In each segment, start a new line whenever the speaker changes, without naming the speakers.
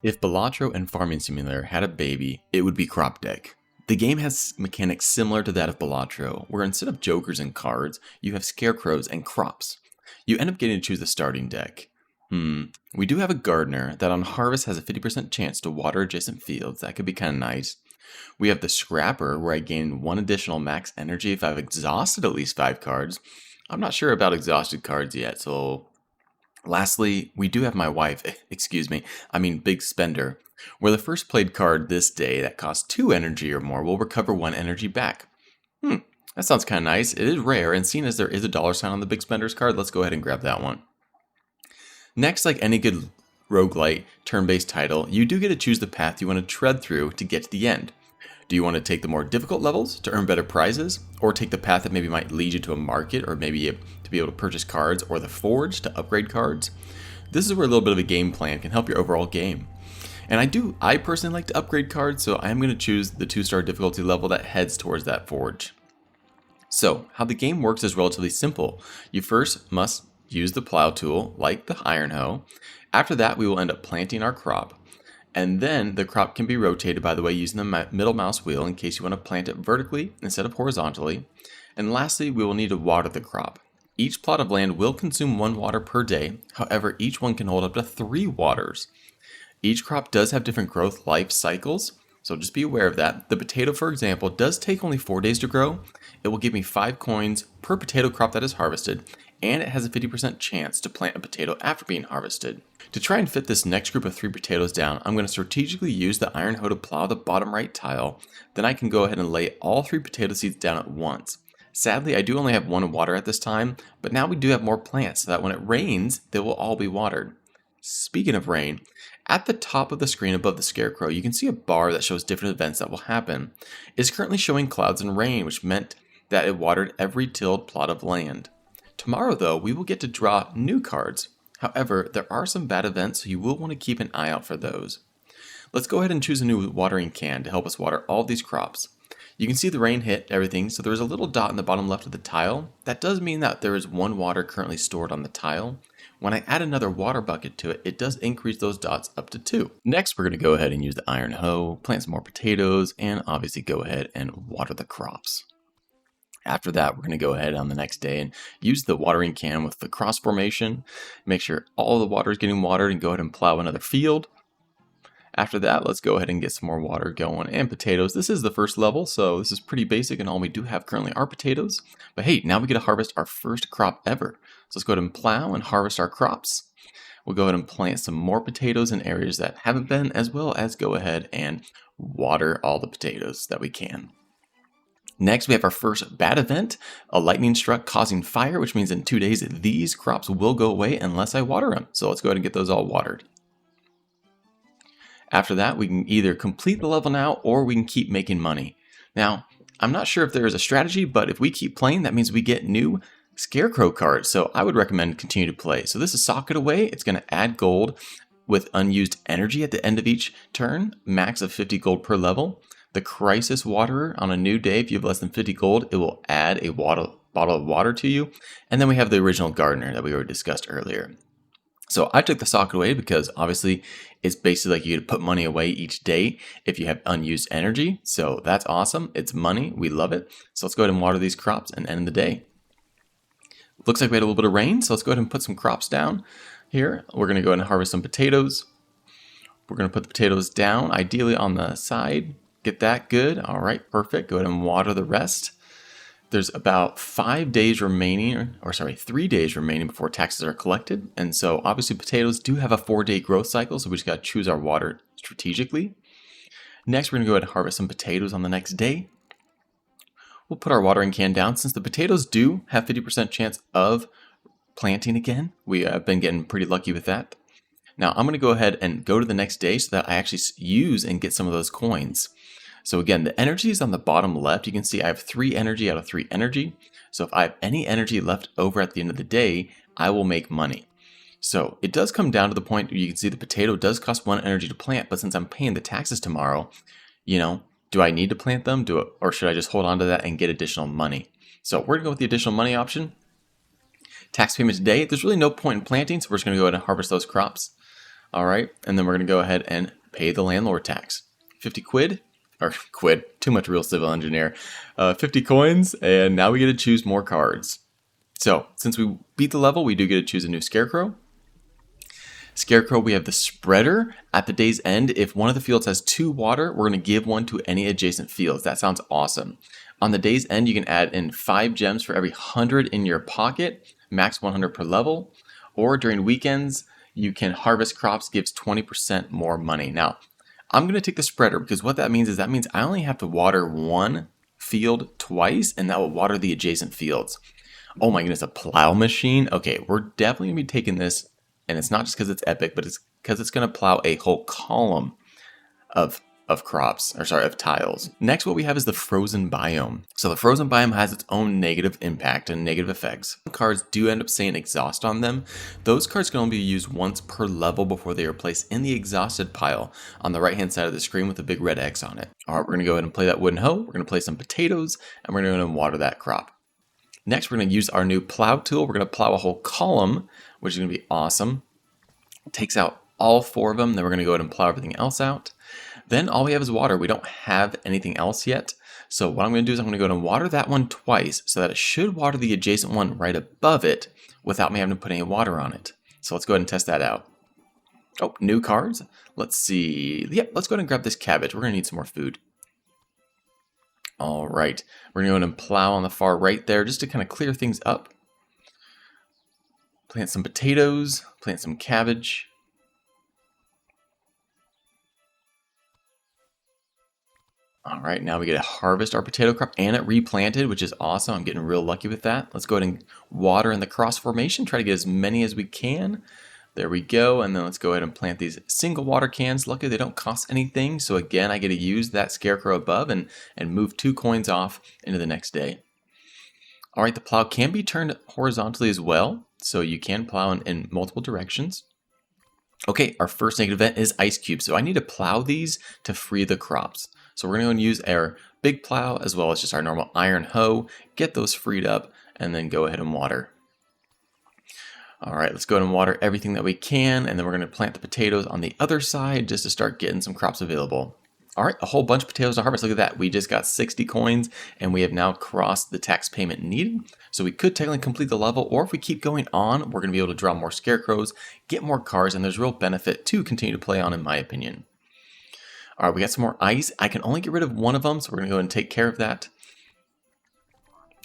If Balatro and Farming Simulator had a baby, it would be Cropdeck. The game has mechanics similar to that of Balatro, where instead of jokers and cards, you have scarecrows and crops. You end up getting to choose the starting deck. We do have a gardener that on harvest has a 50% chance to water adjacent fields. That could be kind of nice. We have the scrapper, where I gain 1 additional max energy if I've exhausted at least 5 cards. I'm not sure about exhausted cards yet, so lastly, we do have my wife, Big Spender, where the first played card this day that costs 2 energy or more will recover 1 energy back. That sounds kind of nice. It is rare, and seeing as there is a dollar sign on the Big Spenders card, let's go ahead and grab that one. Next, like any good roguelite turn-based title, you do get to choose the path you want to tread through to get to the end. Do you want to take the more difficult levels to earn better prizes, or take the path that maybe might lead you to a market, or maybe to be able to purchase cards, or the forge to upgrade cards? This is where a little bit of a game plan can help your overall game. And I personally like to upgrade cards, so I'm going to choose the 2-star difficulty level that heads towards that forge. So, how the game works is relatively simple. You first must use the plow tool, like the iron hoe. After that, we will end up planting our crop. And then the crop can be rotated, by the way, using the middle mouse wheel in case you want to plant it vertically instead of horizontally. And lastly, we will need to water the crop. Each plot of land will consume 1 water per day. However, each one can hold up to 3 waters. Each crop does have different growth life cycles, so just be aware of that. The potato, for example, does take only 4 days to grow. It will give me 5 coins per potato crop that is harvested, and it has a 50% chance to plant a potato after being harvested. To try and fit this next group of 3 potatoes down, I'm going to strategically use the iron hoe to plow the bottom right tile. Then I can go ahead and lay all 3 potato seeds down at once. Sadly, I do only have 1 water at this time, but now we do have more plants so that when it rains, they will all be watered. Speaking of rain, at the top of the screen above the scarecrow, you can see a bar that shows different events that will happen. It's currently showing clouds and rain, which meant that it watered every tilled plot of land. Tomorrow, though, we will get to draw new cards. However, there are some bad events, so you will want to keep an eye out for those. Let's go ahead and choose a new watering can to help us water all these crops. You can see the rain hit everything, so there's a little dot in the bottom left of the tile. That does mean that there is 1 water currently stored on the tile. When I add another water bucket to it, it does increase those dots up to 2. Next, we're going to go ahead and use the iron hoe, plant some more potatoes, and obviously go ahead and water the crops. After that, we're going to go ahead on the next day and use the watering can with the cross formation. Make sure all the water is getting watered and go ahead and plow another field. After that, let's go ahead and get some more water going and potatoes. This is the first level, so this is pretty basic, and all we do have currently are potatoes. But hey, now we get to harvest our first crop ever. So let's go ahead and plow and harvest our crops. We'll go ahead and plant some more potatoes in areas that haven't been, as well as go ahead and water all the potatoes that we can. Next, we have our first bad event, a lightning struck causing fire, which means in 2 days, these crops will go away unless I water them. So let's go ahead and get those all watered. After that, we can either complete the level now, or we can keep making money. Now, I'm not sure if there is a strategy, but if we keep playing, that means we get new scarecrow cards. So I would recommend continue to play. So this is Socket Away. It's going to add gold with unused energy at the end of each turn, max of 50 gold per level. The Crisis Waterer, on a new day, if you have less than 50 gold, it will add a bottle of water to you. And then we have the original Gardener that we already discussed earlier. So I took the Socket Away because obviously it's basically like you get to put money away each day if you have unused energy. So that's awesome. It's money. We love it. So let's go ahead and water these crops and end the day. Looks like we had a little bit of rain, so let's go ahead and put some crops down here. We're going to go ahead and harvest some potatoes. We're going to put the potatoes down, ideally on the side. Get that good. All right, perfect. Go ahead and water the rest. There's about 5 days remaining, 3 days remaining before taxes are collected. And so obviously potatoes do have a 4-day growth cycle, so we just got to choose our water strategically. Next, we're going to go ahead and harvest some potatoes on the next day. We'll put our watering can down. Since the potatoes do have 50% chance of planting again, we have been getting pretty lucky with that. Now I'm going to go ahead and go to the next day so that I actually use and get some of those coins. So again, the energy is on the bottom left. You can see I have 3 energy out of 3 energy. So if I have any energy left over at the end of the day, I will make money. So it does come down to the point where you can see the potato does cost 1 energy to plant, but since I'm paying the taxes tomorrow, do I need to plant them? Or should I just hold on to that and get additional money? So we're gonna go with the additional money option. Tax payment today, there's really no point in planting, so we're just gonna go ahead and harvest those crops. All right, and then we're going to go ahead and pay the landlord tax. 50 quid, or quid, too much real civil engineer. 50 coins, and now we get to choose more cards. So, since we beat the level, we do get to choose a new scarecrow. Scarecrow, we have the spreader. At the day's end, if one of the fields has 2 water, we're going to give one to any adjacent fields. That sounds awesome. On the day's end, you can add in 5 gems for every 100 in your pocket, max 100 per level. Or during weekends, you can harvest crops, gives 20% more money. Now, I'm going to take the spreader because what that means is I only have to water one field twice, and that will water the adjacent fields. Oh my goodness, a plow machine? Okay, we're definitely going to be taking this, and it's not just because it's epic, but it's because it's going to plow a whole column of crops, or sorry, of tiles. Next, what we have is the frozen biome. So the frozen biome has its own negative impact and negative effects. Cards do end up saying exhaust on them. Those cards can only be used once per level before they are placed in the exhausted pile on the right hand side of the screen with a big red X on it. All right, we're going to go ahead and play that wooden hoe. We're going to play some potatoes, and we're going to go ahead and water that crop. Next, we're going to use our new plow tool. We're going to plow a whole column, which is going to be awesome. It takes out all 4 of them. Then we're going to go ahead and plow everything else out. Then all we have is water. We don't have anything else yet. So what I'm going to do is I'm going to go ahead and water that one twice so that it should water the adjacent one right above it without me having to put any water on it. So let's go ahead and test that out. Oh, new cards. Let's see. Yep, let's go ahead and grab this cabbage. We're going to need some more food. All right. We're going to go ahead and plow on the far right there just to kind of clear things up. Plant some potatoes. Plant some cabbage. All right, now we get to harvest our potato crop and it replanted, which is awesome. I'm getting real lucky with that. Let's go ahead and water in the cross formation, try to get as many as we can. There we go, and then let's go ahead and plant these single water cans. Luckily, they don't cost anything, so again, I get to use that scarecrow above and move 2 coins off into the next day. All right, the plow can be turned horizontally as well, so you can plow in multiple directions. Okay, our first negative event is ice cubes, so I need to plow these to free the crops. So we're going to go and use our big plow as well as just our normal iron hoe, get those freed up, and then go ahead and water. All right, let's go ahead and water everything that we can, and then we're going to plant the potatoes on the other side just to start getting some crops available. All right, a whole bunch of potatoes to harvest. Look at that. We just got 60 coins, and we have now crossed the tax payment needed. So we could technically complete the level, or if we keep going on, we're going to be able to draw more scarecrows, get more cards, and there's real benefit to continue to play on, in my opinion. All right, we got some more ice. I can only get rid of one of them, so we're going to go ahead and take care of that.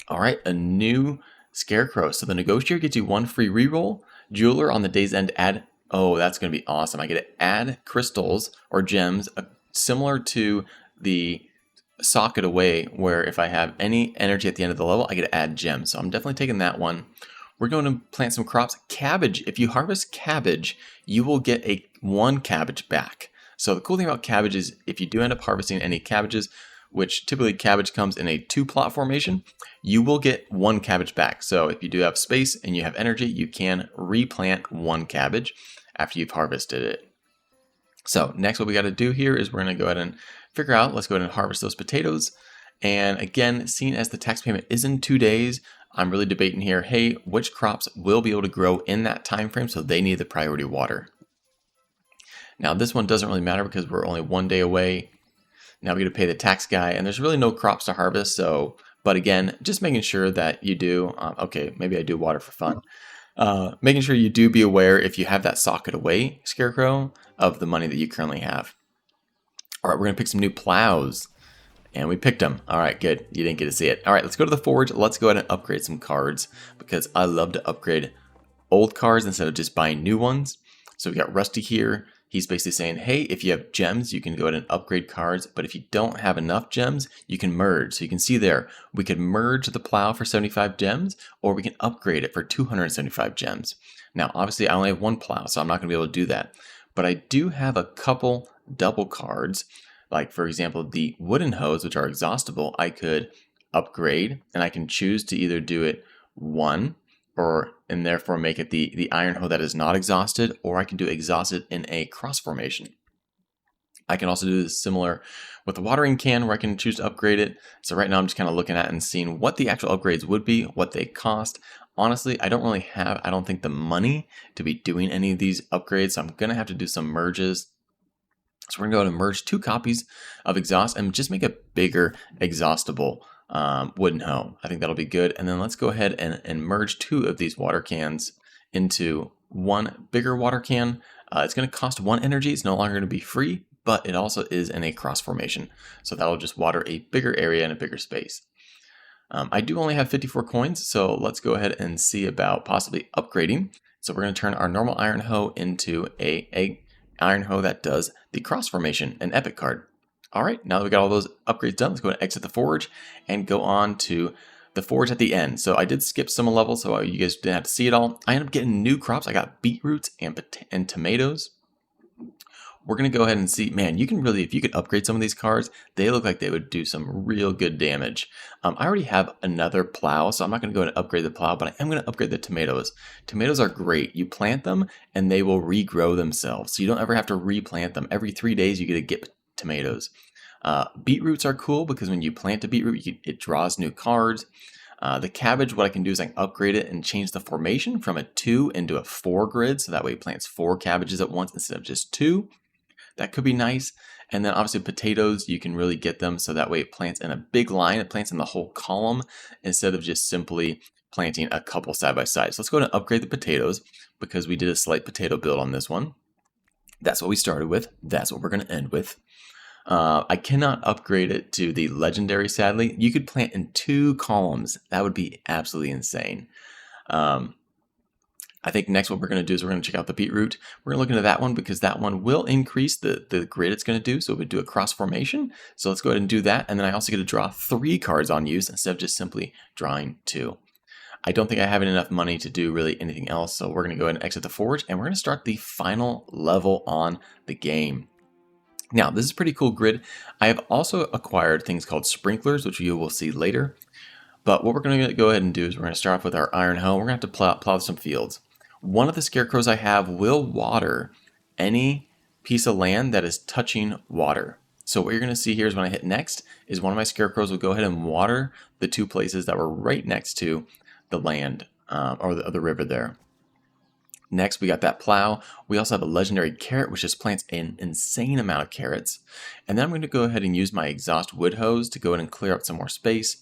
All right, a new scarecrow. So the negotiator gets you 1 free reroll. Jeweler on the day's end add. Oh, that's going to be awesome. I get to add crystals or gems similar to the socket away, where if I have any energy at the end of the level, I get to add gems. So I'm definitely taking that one. We're going to plant some crops. Cabbage. If you harvest cabbage, you will get 1 cabbage back. So the cool thing about cabbage is if you do end up harvesting any cabbages, which typically cabbage comes in a 2-plot formation, you will get 1 cabbage back. So if you do have space and you have energy, you can replant 1 cabbage after you've harvested it. So next what we got to do here is we're going to go ahead and figure out, let's go ahead and harvest those potatoes. And again, seeing as the tax payment is in 2 days, I'm really debating here, hey, which crops will be able to grow in that time frame, so they need the priority water. Now this one doesn't really matter because we're only 1 day away. Now we got to pay the tax guy, and there's really no crops to harvest. So, but again, just making sure that you do. Okay, maybe I do water for fun. Making sure you do be aware if you have that socket away scarecrow of the money that you currently have. All right, we're gonna pick some new plows, and we picked them. All right, good. You didn't get to see it. All right, let's go to the forge. Let's go ahead and upgrade some cards because I love to upgrade old cards instead of just buying new ones. So we got Rusty here. He's basically saying, hey, if you have gems, you can go ahead and upgrade cards. But if you don't have enough gems, you can merge. So you can see there, we could merge the plow for 75 gems, or we can upgrade it for 275 gems. Now, obviously, I only have 1 plow, so I'm not going to be able to do that. But I do have a couple double cards. Like, for example, the wooden hoes, which are exhaustible, I could upgrade. And I can choose to either do it 1, and therefore make it the iron hoe that is not exhausted, or I can do exhausted in a cross formation. I can also do this similar with the watering can where I can choose to upgrade it. So right now I'm just kind of looking at and seeing what the actual upgrades would be, what they cost. Honestly, I don't really have, I don't think, the money to be doing any of these upgrades, so I'm going to have to do some merges. So we're going to go ahead and merge 2 copies of exhaust and just make a bigger exhaustible wooden hoe. I think that'll be good. And then let's go ahead and merge 2 of these water cans into one bigger water can. It's going to cost 1 energy. It's no longer going to be free, but it also is in a cross formation. So that'll just water a bigger area and a bigger space. I do only have 54 coins, so let's go ahead and see about possibly upgrading. So we're going to turn our normal iron hoe into a iron hoe that does the cross formation, an epic card. All right, now that we got all those upgrades done, let's go ahead and exit the forge and go on to the forge at the end. So I did skip some levels, so you guys didn't have to see it all. I ended up getting new crops. I got beetroots and tomatoes. We're going to go ahead and see, man, you can really, if you could upgrade some of these cards, they look like they would do some real good damage. I already have another plow, so I'm not going to go ahead and upgrade the plow, but I am going to upgrade the tomatoes. Tomatoes are great. You plant them and they will regrow themselves. So you don't ever have to replant them. Every 3 days you get to get tomatoes. Beetroots are cool because when you plant a beetroot, it draws new cards. The cabbage, what I can do is I can upgrade it and change the formation from a 2 into a 4 grid. So that way it plants 4 cabbages at once instead of just 2. That could be nice. And then obviously potatoes, you can really get them so that way it plants in a big line. It plants in the whole column instead of just simply planting a couple side by side. So let's go ahead and upgrade the potatoes because we did a slight potato build on this one. That's what we started with. That's what we're going to end with. I cannot upgrade it to the legendary, sadly. You could plant in 2 columns. That would be absolutely insane. I think next what we're going to do is we're going to check out the beetroot. We're going to look into that one because that one will increase the grid it's going to do. So it would do a cross formation. So let's go ahead and do that. And then I also get to draw 3 cards on use instead of just simply drawing 2. I don't think I have enough money to do really anything else. So we're going to go ahead and exit the forge and we're going to start the final level on the game. Now, this is a pretty cool grid. I have also acquired things called sprinklers, which you will see later. But what we're going to go ahead and do is we're going to start off with our iron hoe. We're going to have to plow some fields. One of the scarecrows I have will water any piece of land that is touching water. So what you're going to see here is when I hit next is one of my scarecrows will go ahead and water the 2 places that were right next to the land or the river there. Next, we got that plow. We also have a legendary carrot, which just plants an insane amount of carrots. And then I'm going to go ahead and use my exhaust wood hose to go ahead and clear up some more space.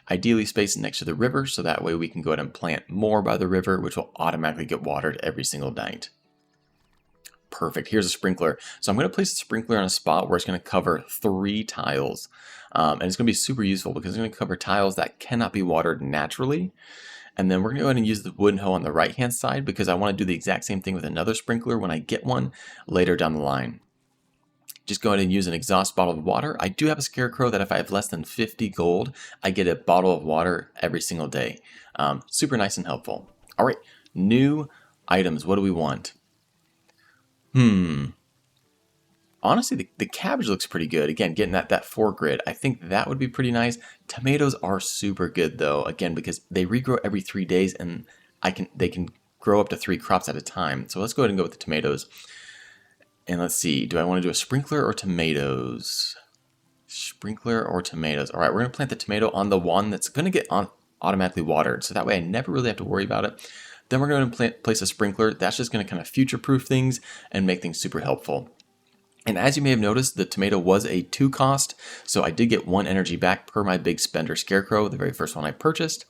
Ideally spaced next to the river, so that way we can go ahead and plant more by the river, which will automatically get watered every single night. Perfect. Here's a sprinkler. So I'm going to place a sprinkler on a spot where it's going to cover 3 tiles. And it's going to be super useful because it's going to cover tiles that cannot be watered naturally. And then we're going to go ahead and use the wooden hoe on the right-hand side because I want to do the exact same thing with another sprinkler when I get one later down the line. Just go ahead and use an exhaust bottle of water. I do have a scarecrow that if I have less than 50 gold, I get a bottle of water every single day. Super nice and helpful. All right, new items. What do we want? Honestly, the cabbage looks pretty good. Again, getting that 4 grid. I think that would be pretty nice. Tomatoes are super good though, again, because they regrow every 3 days and they can grow up to 3 crops at a time. So let's go ahead and go with the tomatoes. And let's see, do I want to do a sprinkler or tomatoes? Sprinkler or tomatoes? All right, we're going to plant the tomato on the one that's going to get automatically watered. So that way I never really have to worry about it. Then we're going to place a sprinkler. That's just going to kind of future-proof things and make things super helpful. And as you may have noticed, the tomato was a 2 cost. So I did get 1 energy back per my big spender scarecrow, the very first one I purchased.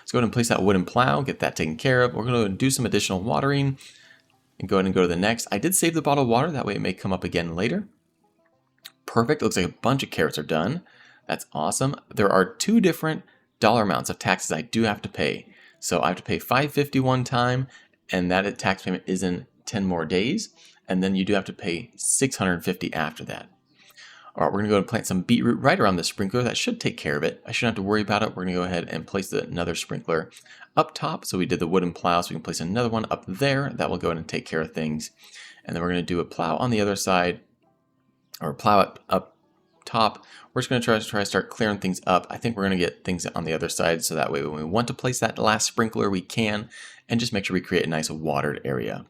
Let's go ahead and place that wooden plow, get that taken care of. We're going to do some additional watering. And go ahead and go to the next. I did save the bottle of water, that way it may come up again later. Perfect, looks like a bunch of carrots are done. That's awesome. There are 2 different dollar amounts of taxes I do have to pay. So I have to pay $5.50 one time, and that tax payment is in 10 more days. And then you do have to pay $650 after that. All right, we're going to go and plant some beetroot right around the sprinkler. That should take care of it. I shouldn't have to worry about it. We're going to go ahead and place another sprinkler up top. So we did the wooden plow, so we can place another one up there. That will go ahead and take care of things. And then we're going to do a plow on the other side, or plow up top. We're just going to try to start clearing things up. I think we're going to get things on the other side, so that way when we want to place that last sprinkler, we can, and just make sure we create a nice watered area.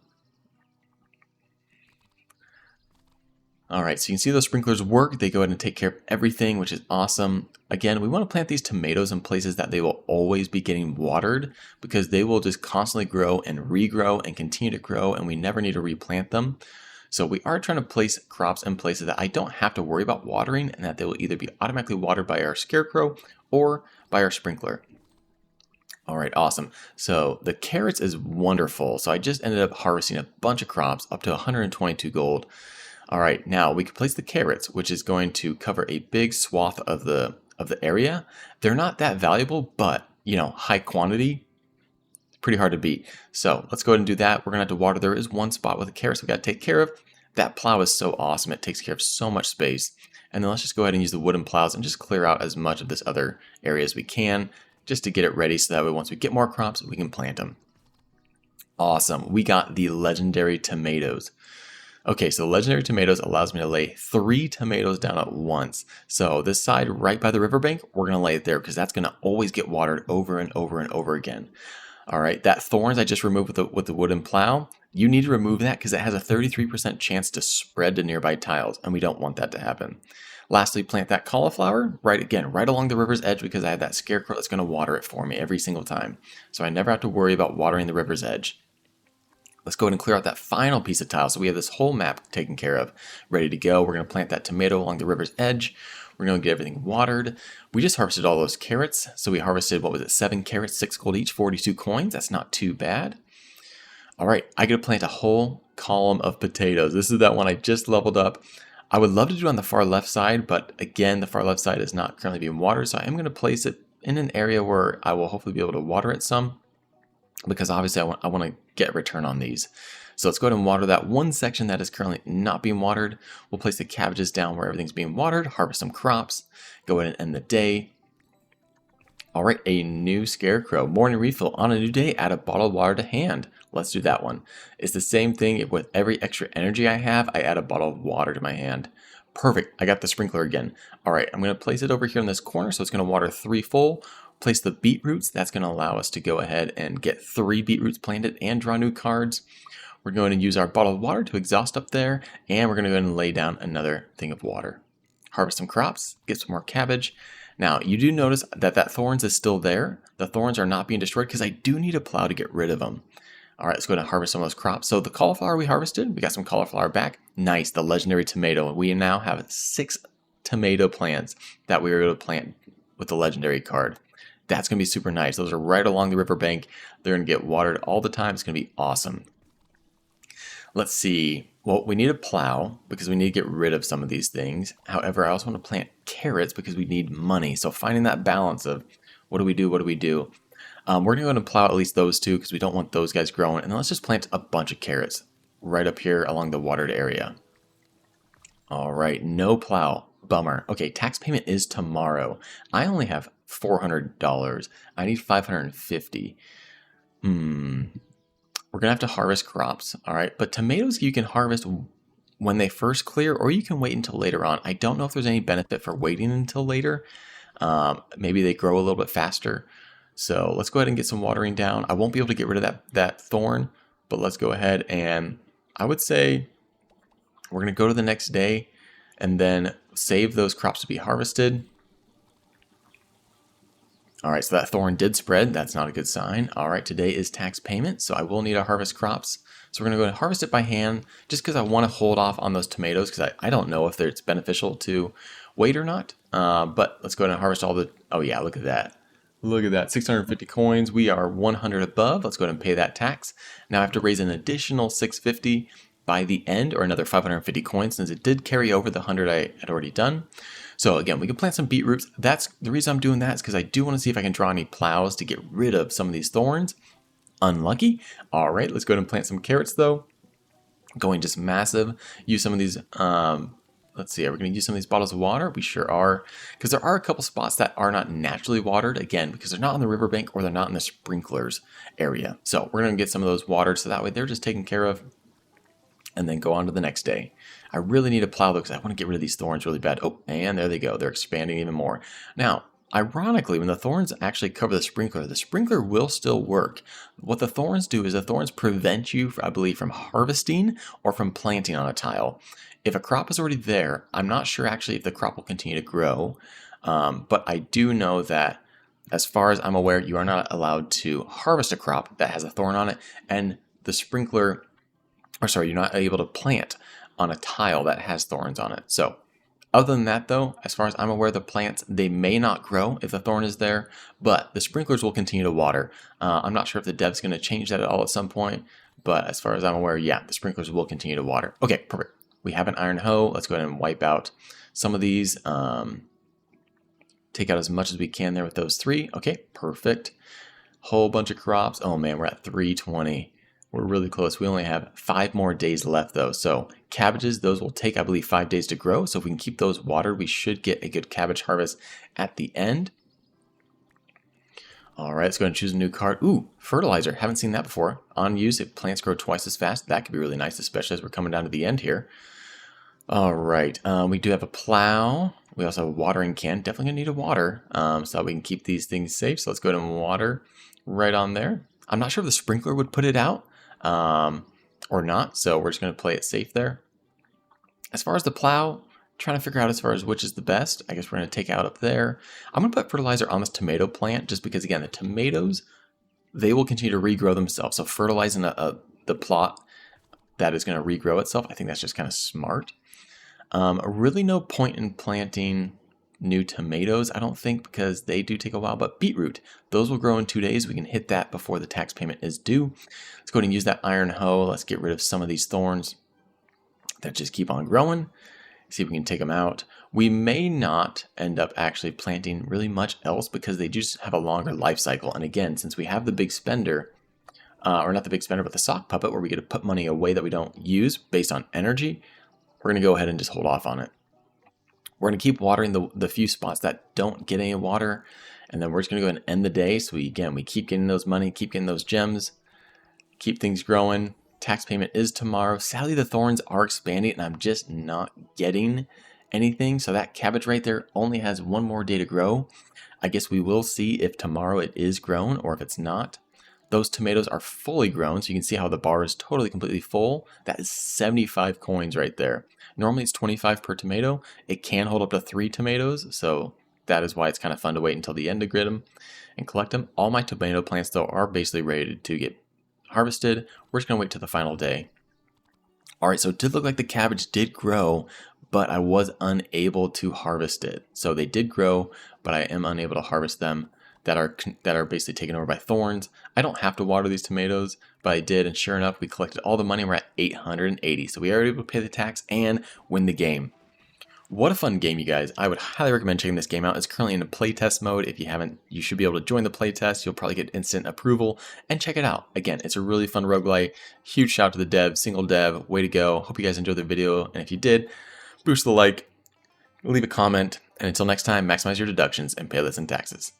All right, so you can see those sprinklers work. They go ahead and take care of everything, which is awesome. Again, we want to plant these tomatoes in places that they will always be getting watered because they will just constantly grow and regrow and continue to grow, and we never need to replant them. So we are trying to place crops in places that I don't have to worry about watering and that they will either be automatically watered by our scarecrow or by our sprinkler. All right, awesome. So the carrots is wonderful. So I just ended up harvesting a bunch of crops up to 122 gold. All right, now we can place the carrots, which is going to cover a big swath of the area. They're not that valuable, but high quantity, pretty hard to beat. So let's go ahead and do that. We're gonna have to water. There is one spot with the carrots we got to take care of. That plow is so awesome. It takes care of so much space. And then let's just go ahead and use the wooden plows and just clear out as much of this other area as we can, just to get it ready so that way once we get more crops, we can plant them. Awesome. We got the legendary tomatoes. Okay, so the legendary tomatoes allows me to lay 3 tomatoes down at once. So this side right by the riverbank, we're going to lay it there because that's going to always get watered over and over and over again. All right, that thorns I just removed with the wooden plow, you need to remove that because it has a 33% chance to spread to nearby tiles, and we don't want that to happen. Lastly, plant that cauliflower right along the river's edge because I have that scarecrow that's going to water it for me every single time. So I never have to worry about watering the river's edge. Let's go ahead and clear out that final piece of tile. So we have this whole map taken care of, ready to go. We're going to plant that tomato along the river's edge. We're going to get everything watered. We just harvested all those carrots. So we harvested, 7 carrots, 6 gold each, 42 coins. That's not too bad. All right, I get to plant a whole column of potatoes. This is that one I just leveled up. I would love to do it on the far left side, but again, the far left side is not currently being watered. So I am going to place it in an area where I will hopefully be able to water it some, because obviously I want to get return on these. So let's go ahead and water that one section that is currently not being watered. We'll place the cabbages down where everything's being watered, harvest some crops, go ahead and end the day. All right, a new scarecrow. Morning refill. On a new day, add a bottle of water to hand. Let's do that one. It's the same thing with every extra energy I have, I add a bottle of water to my hand. Perfect, I got the sprinkler again. All right, I'm gonna place it over here in this corner, so it's gonna water 3 full. Place the beetroots. That's going to allow us to go ahead and get 3 beetroots planted and draw new cards. We're going to use our bottle of water to exhaust up there, and we're going to go ahead and lay down another thing of water. Harvest some crops, get some more cabbage. Now, you do notice that thorns is still there. The thorns are not being destroyed because I do need a plow to get rid of them. All right, let's go ahead and harvest some of those crops. So the cauliflower we harvested, we got some cauliflower back. Nice, the legendary tomato. We now have 6 tomato plants that we were able to plant with the legendary card. That's going to be super nice. Those are right along the riverbank. They're going to get watered all the time. It's going to be awesome. Let's see. Well, we need a plow because we need to get rid of some of these things. However, I also want to plant carrots because we need money. So finding that balance of what do we do? We're going to go ahead and plow at least those 2 because we don't want those guys growing. And then let's just plant a bunch of carrots right up here along the watered area. All right, no plow. Bummer. Okay, tax payment is tomorrow. I only have $400. I need $550. We're gonna have to harvest crops, all right? But tomatoes you can harvest when they first clear, or you can wait until later on. I don't know if there's any benefit for waiting until later. Maybe they grow a little bit faster. So let's go ahead and get some watering down. I won't be able to get rid of that thorn, but let's go ahead and I would say we're gonna go to the next day and then save those crops to be harvested. All right, so that thorn did spread. That's not a good sign. All right, today is tax payment, so I will need to harvest crops. So we're gonna go ahead and harvest it by hand just because I wanna hold off on those tomatoes because I don't know if it's beneficial to wait or not. But let's go ahead and harvest all the, oh yeah, look at that. Look at that, 650 coins. We are 100 above. Let's go ahead and pay that tax. Now I have to raise an additional 650 by the end, or another 550 coins, since it did carry over the 100 I had already done. So again, we can plant some beetroots. That's the reason I'm doing that is because I do want to see if I can draw any plows to get rid of some of these thorns. Unlucky. All right, let's go ahead and plant some carrots though. Going just massive. Use some of these, let's see, are we going to use some of these bottles of water? We sure are, because there are a couple spots that are not naturally watered, again, because they're not on the riverbank or they're not in the sprinklers area. So we're going to get some of those watered so that way they're just taken care of. And then go on to the next day. I really need a plow though because I want to get rid of these thorns really bad. Oh, and there they go. They're expanding even more. Now, ironically, when the thorns actually cover the sprinkler will still work. What the thorns do is the thorns prevent you, I believe, from harvesting or from planting on a tile. If a crop is already there, I'm not sure actually if the crop will continue to grow, but I do know that as far as I'm aware, you are not allowed to harvest a crop that has a thorn on it, and the sprinkler, or sorry, you're not able to plant on a tile that has thorns on it. So other than that though, as far as I'm aware, the plants, they may not grow if the thorn is there, but the sprinklers will continue to water. I'm not sure if the dev's going to change that at all at some point, but as far as I'm aware, yeah, the sprinklers will continue to water. Okay, perfect. We have an iron hoe. Let's go ahead and wipe out some of these. Take out as much as we can there with those 3. Okay, perfect. Whole bunch of crops. Oh man, we're at 320. We're really close. We only have 5 more days left though. So cabbages, those will take, I believe, 5 days to grow. So if we can keep those watered, we should get a good cabbage harvest at the end. All right, let's go ahead and choose a new card. Ooh, fertilizer. Haven't seen that before. On use, if plants grow twice as fast, that could be really nice, especially as we're coming down to the end here. All right, we do have a plow. We also have a watering can. Definitely gonna need a water so that we can keep these things safe. So let's go ahead and water right on there. I'm not sure if the sprinkler would put it out or not, so we're just gonna play it safe there. As far as the plow, trying to figure out as far as which is the best. I guess we're gonna take out up there. I'm gonna put fertilizer on this tomato plant just because, again, the tomatoes, they will continue to regrow themselves. So fertilizing the plot that is gonna regrow itself, I think that's just kind of smart. Really no point in planting new tomatoes, I don't think, because they do take a while, but beetroot, those will grow in 2 days. We can hit that before the tax payment is due. Let's go ahead and use that iron hoe. Let's get rid of some of these thorns that just keep on growing. See if we can take them out. We may not end up actually planting really much else because they just have a longer life cycle. And again, since we have the big spender, or not the big spender, but the sock puppet, where we get to put money away that we don't use based on energy, we're going to go ahead and just hold off on it. We're going to keep watering the few spots that don't get any water, and then we're just going to go ahead and end the day. So we keep getting those money, keep getting those gems, keep things growing. Tax payment is tomorrow. Sadly, the thorns are expanding, and I'm just not getting anything. So that cabbage right there only has 1 more day to grow. I guess we will see if tomorrow it is grown or if it's not. Those tomatoes are fully grown, so you can see how the bar is totally completely full. That is 75 coins right there. Normally it's 25 per tomato. It can hold up to 3 tomatoes, so that is why it's kind of fun to wait until the end to grid them and collect them. All my tomato plants, though, are basically ready to get harvested. We're just going to wait till the final day. All right, so it did look like the cabbage did grow, but I was unable to harvest it. So they did grow, but I am unable to harvest them. That are basically taken over by thorns. I don't have to water these tomatoes, but I did, and sure enough, we collected all the money. We're at 880, so we are able to pay the tax and win the game. What a fun game, you guys. I would highly recommend checking this game out. It's currently in a playtest mode. If you haven't, you should be able to join the playtest. You'll probably get instant approval, and check it out. Again, it's a really fun roguelite. Huge shout out to the dev, single dev, way to go. Hope you guys enjoyed the video, and if you did, boost the like, leave a comment, and until next time, maximize your deductions and pay less in taxes.